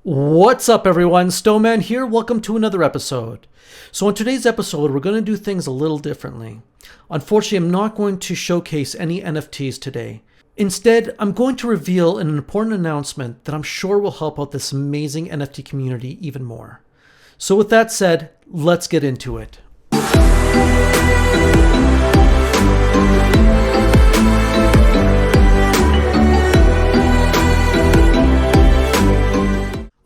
What's up everyone, Stoeman here, welcome to another episode. So in today's episode, we're going to do things a little differently. Unfortunately, I'm not going to showcase any NFTs today. Instead, I'm going to reveal an important announcement that I'm sure will help out this amazing NFT community even more. So with that said, let's get into it.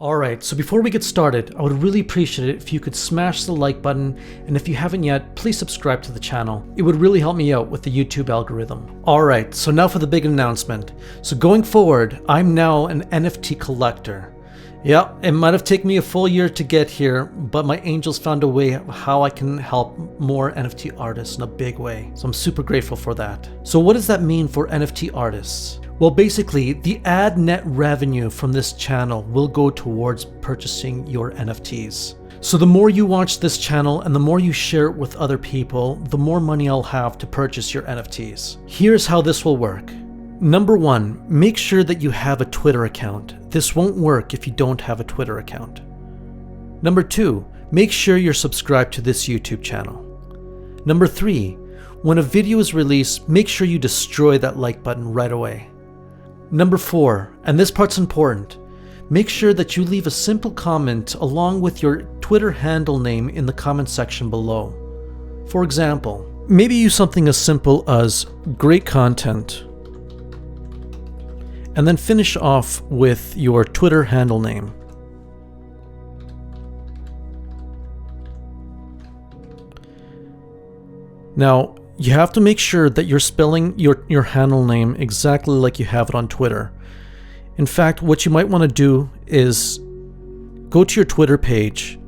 Alright, so before we get started, I would really appreciate it if you could smash the like button, and if you haven't yet, please subscribe to the channel. It would really help me out with the YouTube algorithm. Alright, so now for the big announcement. So going forward, I'm now an NFT collector. Yeah, it might have taken me a full year to get here, but my angels found a way how I can help more NFT artists in a big way. So I'm super grateful for that. So what does that mean for NFT artists? Well, basically, the ad net revenue from this channel will go towards purchasing your NFTs. So the more you watch this channel and the more you share it with other people, the more money I'll have to purchase your NFTs. Here's how this will work. Number one, make sure that you have a Twitter account. This won't work if you don't have a Twitter account. Number two, make sure you're subscribed to this YouTube channel. Number three, when a video is released, make sure you destroy that like button right away. Number four, and this part's important, make sure that you leave a simple comment along with your Twitter handle name in the comment section below. For example, maybe use something as simple as great content, and then finish off with your Twitter handle name. Now, you have to make sure that you're spelling your handle name exactly like you have it on Twitter. In fact, what you might want to do is go to your Twitter page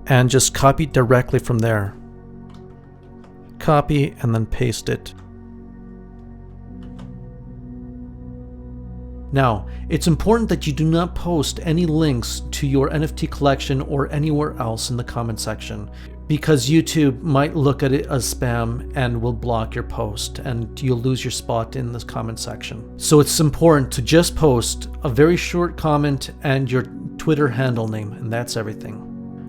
and just copy it directly from there. Copy and then paste it. Now, it's important that you do not post any links to your NFT collection or anywhere else in the comment section, because YouTube might look at it as spam and will block your post and you'll lose your spot in this comment section. So it's important to just post a very short comment and your Twitter handle name, and that's everything.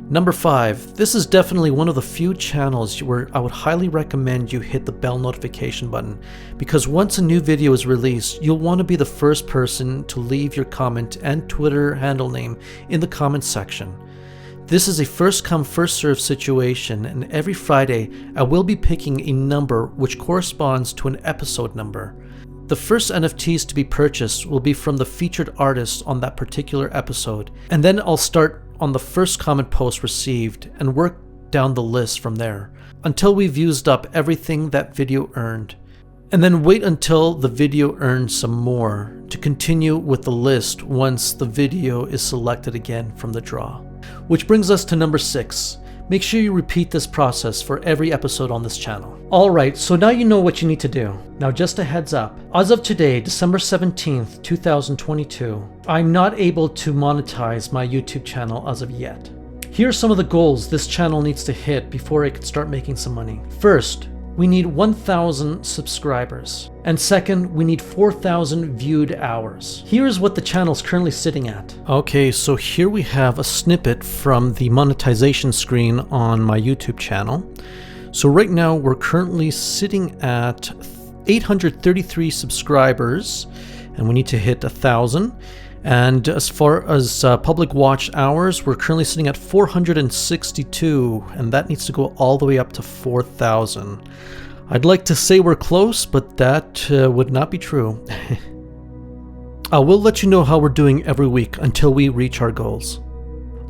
Number five, this is definitely one of the few channels where I would highly recommend you hit the bell notification button, because once a new video is released, you'll want to be the first person to leave your comment and Twitter handle name in the comments section. This is a first come first serve situation, and every Friday I will be picking a number which corresponds to an episode number. The first NFTs to be purchased will be from the featured artist on that particular episode, and then I'll start on the first comment post received and work down the list from there until we've used up everything that video earned, and then wait until the video earns some more to continue with the list once the video is selected again from the draw. Which brings us to number six. Make sure you repeat this process for every episode on this channel. Alright, so now you know what you need to do. Now just a heads up, as of today, December 17th, 2022, I'm not able to monetize my YouTube channel as of yet. Here are some of the goals this channel needs to hit before it can start making some money. First, we need 1,000 subscribers. And second, we need 4,000 viewed hours. Here's what the channel's currently sitting at. Okay, so here we have a snippet from the monetization screen on my YouTube channel. So right now we're currently sitting at 833 subscribers, and we need to hit 1,000. And as far as public watch hours, we're currently sitting at 462, and that needs to go all the way up to 4,000. I'd like to say we're close, but that would not be true. I will let you know how we're doing every week until we reach our goals.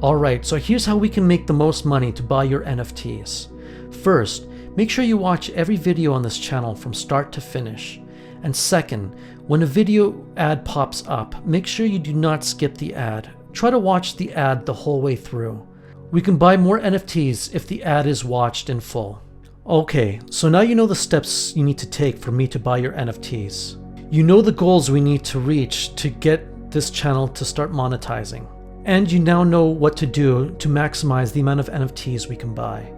Alright, so here's how we can make the most money to buy your NFTs. First, make sure you watch every video on this channel from start to finish. And second, when a video ad pops up, make sure you do not skip the ad. Try to watch the ad the whole way through. We can buy more NFTs if the ad is watched in full. Okay, so now you know the steps you need to take for me to buy your NFTs. You know the goals we need to reach to get this channel to start monetizing. And you now know what to do to maximize the amount of NFTs we can buy.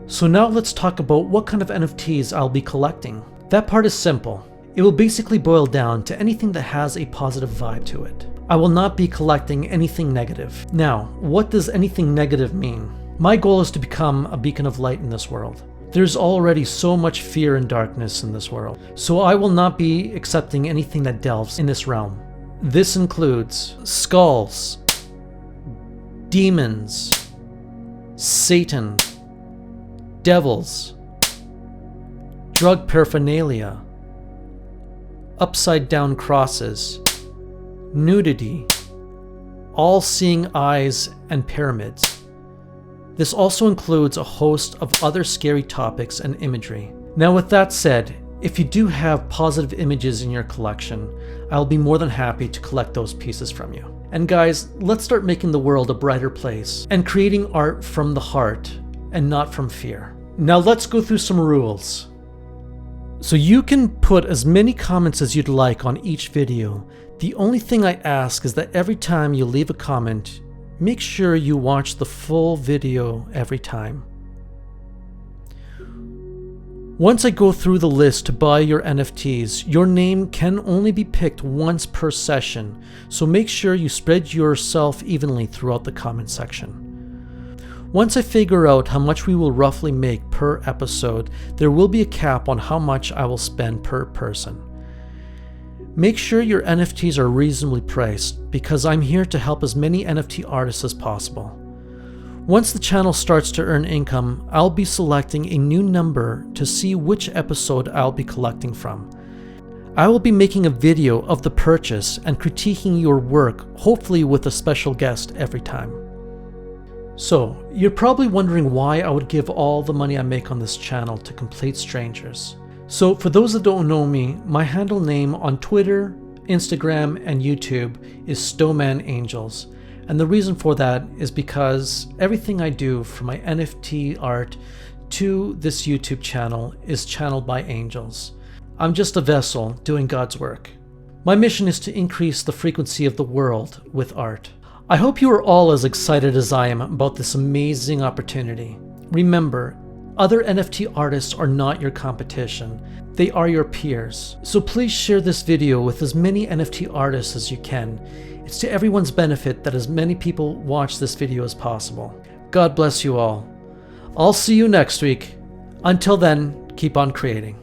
So now let's talk about what kind of NFTs I'll be collecting. That part is simple. It will basically boil down to anything that has a positive vibe to it. I will not be collecting anything negative. Now, what does anything negative mean? My goal is to become a beacon of light in this world. There's already so much fear and darkness in this world, so I will not be accepting anything that delves in this realm. This includes skulls, demons, Satan, devils, drug paraphernalia, upside down crosses, nudity, all-seeing eyes, and pyramids. This also includes a host of other scary topics and imagery. Now with that said, if you do have positive images in your collection, I'll be more than happy to collect those pieces from you. And guys, let's start making the world a brighter place and creating art from the heart and not from fear. Now let's go through some rules. So you can put as many comments as you'd like on each video. The only thing I ask is that every time you leave a comment, make sure you watch the full video every time. Once I go through the list to buy your NFTs, your name can only be picked once per session, so make sure you spread yourself evenly throughout the comment section. Once I figure out how much we will roughly make per episode, there will be a cap on how much I will spend per person. Make sure your NFTs are reasonably priced, because I'm here to help as many NFT artists as possible. Once the channel starts to earn income, I'll be selecting a new number to see which episode I'll be collecting from. I will be making a video of the purchase and critiquing your work, hopefully with a special guest every time. So, you're probably wondering why I would give all the money I make on this channel to complete strangers. So, for those that don't know me, my handle name on Twitter, Instagram, and YouTube is StoemanAngels. And the reason for that is because everything I do from my NFT art to this YouTube channel is channeled by angels. I'm just a vessel doing God's work. My mission is to increase the frequency of the world with art. I hope you are all as excited as I am about this amazing opportunity. Remember, other NFT artists are not your competition. They are your peers. So please share this video with as many NFT artists as you can. It's to everyone's benefit that as many people watch this video as possible. God bless you all. I'll see you next week. Until then, keep on creating.